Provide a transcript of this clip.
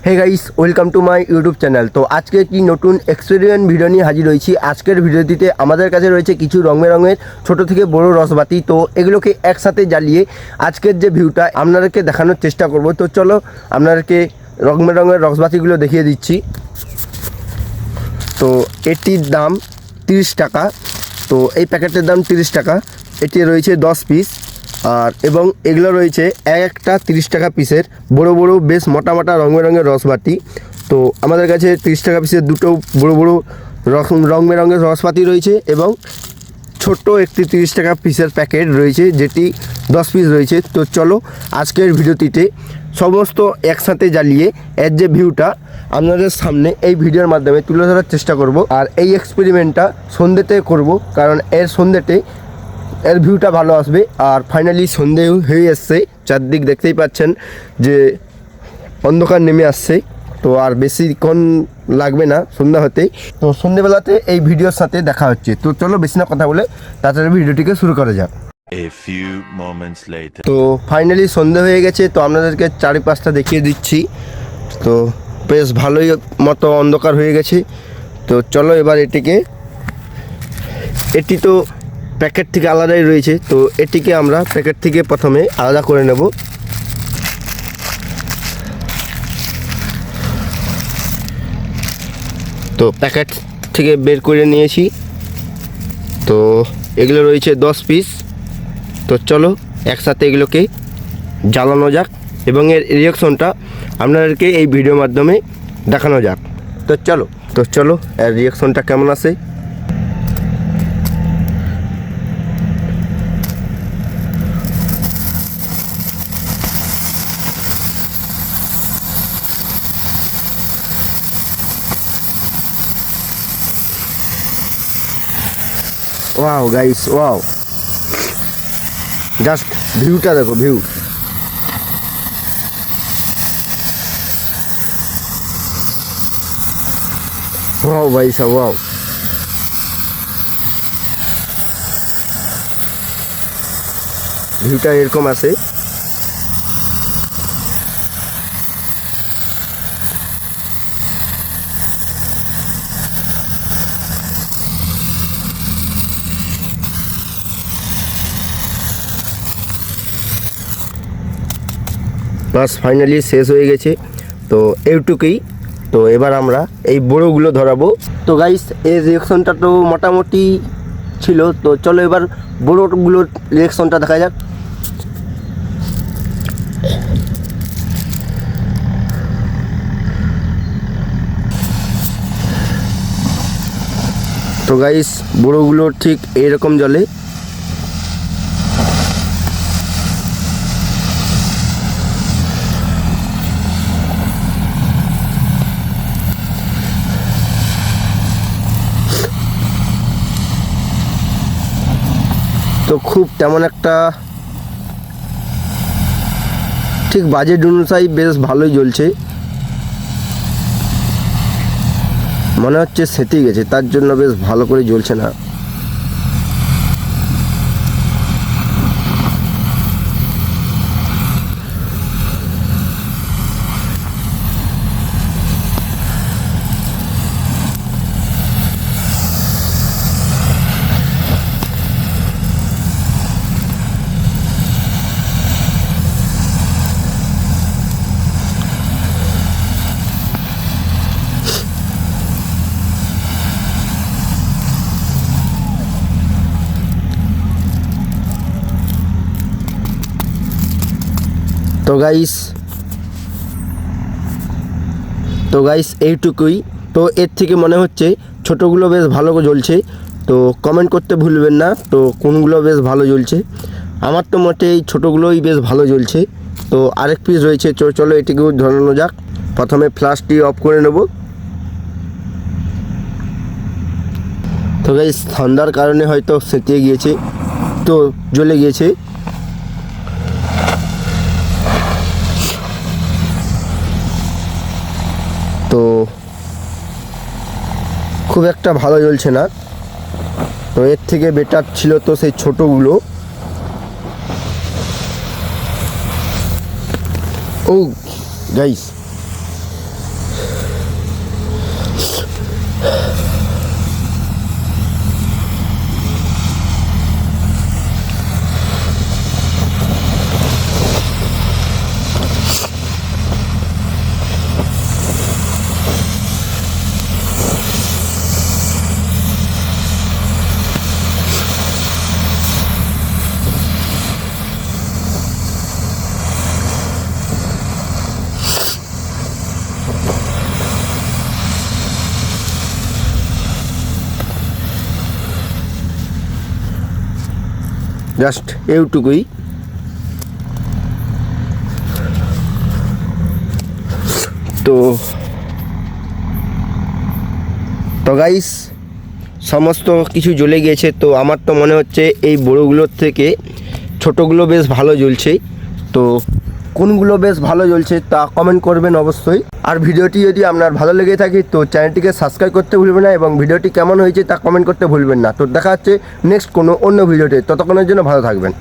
Hey guys, welcome to my YouTube channel. তো আজকে একটি নতুন এক্সপেরিমেন্ট ভিডিও নিয়ে হাজির হয়েছি। আজকের ভিডিওটিতে আমাদের কাছে রয়েছে কিছু রঙের ছোট থেকে বড় রসবাতি। তো এগুলোকে একসাথে জ্বালিয়ে আজকের যে ভিউটা আপনাদেরকে দেখানোর চেষ্টা করব। তো চলো আপনাদেরকে রঙের রসবাতিগুলো দেখিয়ে দিচ্ছি। তো এটির দাম 30 টাকা। তো এই প্যাকেটের দাম 30 টাকা। এটি রয়েছে 10 পিস আর এবং এগুলো রয়েছে একটা 30 টাকা পিসের বড় বড় বেশ মোটা রঙের রসবাতি। তো আমাদের কাছে 30 টাকা পিসের দুটো বড় রঙের রসবাতি রয়েছে এবং ছোট্ট একটি 30 টাকা পিসের প্যাকেট রয়েছে যেটি 10 পিস রয়েছে। তো চলো আজকের ভিডিওটিতে সমস্ত একসাথে জ্বালিয়ে এর যে ভিউটা আপনাদের সামনে এই ভিডিওর মাধ্যমে তুলে ধরার চেষ্টা করব। আর এই এক্সপেরিমেন্টটা সন্ধ্যেতে করব, কারণ সন্ধ্যেতে এর ভিউটা ভালো আসবে। আর ফাইনালি সন্ধে হয়ে এসছে, চারদিক দেখতেই পাচ্ছেন যে অন্ধকার নেমে আসছে। তো আর বেশিক্ষণ লাগবে না সন্ধ্যা হতে। তো সন্ধ্যেবেলাতে এই ভিডিওর সাথে দেখা হচ্ছে। তো চলো বেশি না কথা বলে তাড়াতাড়ি ভিডিওটিকে শুরু করা যাক। A few moments later. তো ফাইনালি সন্ধে হয়ে গেছে। তো আপনাদেরকে চারিপাশটা দেখিয়ে দিচ্ছি। তো বেশ ভালোই মতো অন্ধকার হয়ে গেছে। তো চলো এবার এটি তো প্যাকেট থেকে আলাদাই রয়েছে। তো এটিকে আমরা প্যাকেট থেকে প্রথমে আলাদা করে নেব। তো প্যাকেট থেকে বের করে নিয়েছি। তো এগুলো রয়েছে 10 পিস। তো চলো একসাথে এগুলোকে জ্বালানো যাক এবং এর রিয়াকশনটা আপনাদেরকে এই ভিডিওর মাধ্যমে দেখানো যাক। তো চলো এর রিয়াকশনটা কেমন আসে। ওয়াও গাইস, ওয়াও, জাস্ট ভিউটা দেখো, ভিউ। ওয়াও ভাই সাহেব, ওয়াও। ভিউটা এরকম আছে। বাস ফাইনালি শেষ হয়ে গেছে। তো এইটুকুই। তো এবার আমরা এই বড়োগুলো ধরাবো। তো গাইস এই রিয়াকশনটা তো মোটামুটি ছিল। তো চলো এবার বড়োগুলোর রিয়াকশনটা দেখা যাক। তো গাইস বড়োগুলো ঠিক এইরকম জ্বলে। তো খুব তেমন একটা ঠিক বাজেট অনুযায়ী বেশ ভালোই জ্বলছে। মনে হচ্ছে সেটে গেছে, তার জন্য বেশ ভালো করে জ্বলছে না। তো গাইস এইটুকুই। তো এর থেকে মনে হচ্ছে ছোটোগুলো বেশ ভালো জ্বলছে। তো কমেন্ট করতে ভুলবেন না তো কোনগুলো বেশ ভালো জ্বলছে। আমার তো মোটে এই ছোটোগুলোই বেশ ভালো জ্বলছে। তো আরেক পিস রয়েছে, চলো এটিকেও ধরানো যাক। প্রথমে ফ্ল্যাশটি অফ করে নেব। তো গাইস ঠান্ডার কারণে হয়তো সেঁতে গিয়েছে, তো জ্বলে গিয়েছে। তো খুব একটা ভালো জ্বলছে না। তো এর থেকে বেটার ছিল তো সেই ছোটোগুলো। ও গাইস জাস্ট এইটুকুই। তো গাইস সমস্ত কিছু জ্বলে গিয়েছে। তো আমার তো মনে হচ্ছে এই বড়োগুলোর থেকে ছোটোগুলো বেশ ভালো জ্বলছে। তো কোনগুলো বেশ ভালো জ্বলছে তা কমেন্ট করবেন অবশ্যই। আর ভিডিওটি যদি আপনার ভালো লেগে থাকে তো চ্যানেলটিকে সাবস্ক্রাইব করতে ভুলবেন না, এবং ভিডিওটি কেমন হয়েছে তা কমেন্ট করতে ভুলবেন না। তো দেখা হচ্ছে নেক্সট কোনো অন্য ভিডিওতে, ততক্ষণের জন্য ভালো থাকবেন।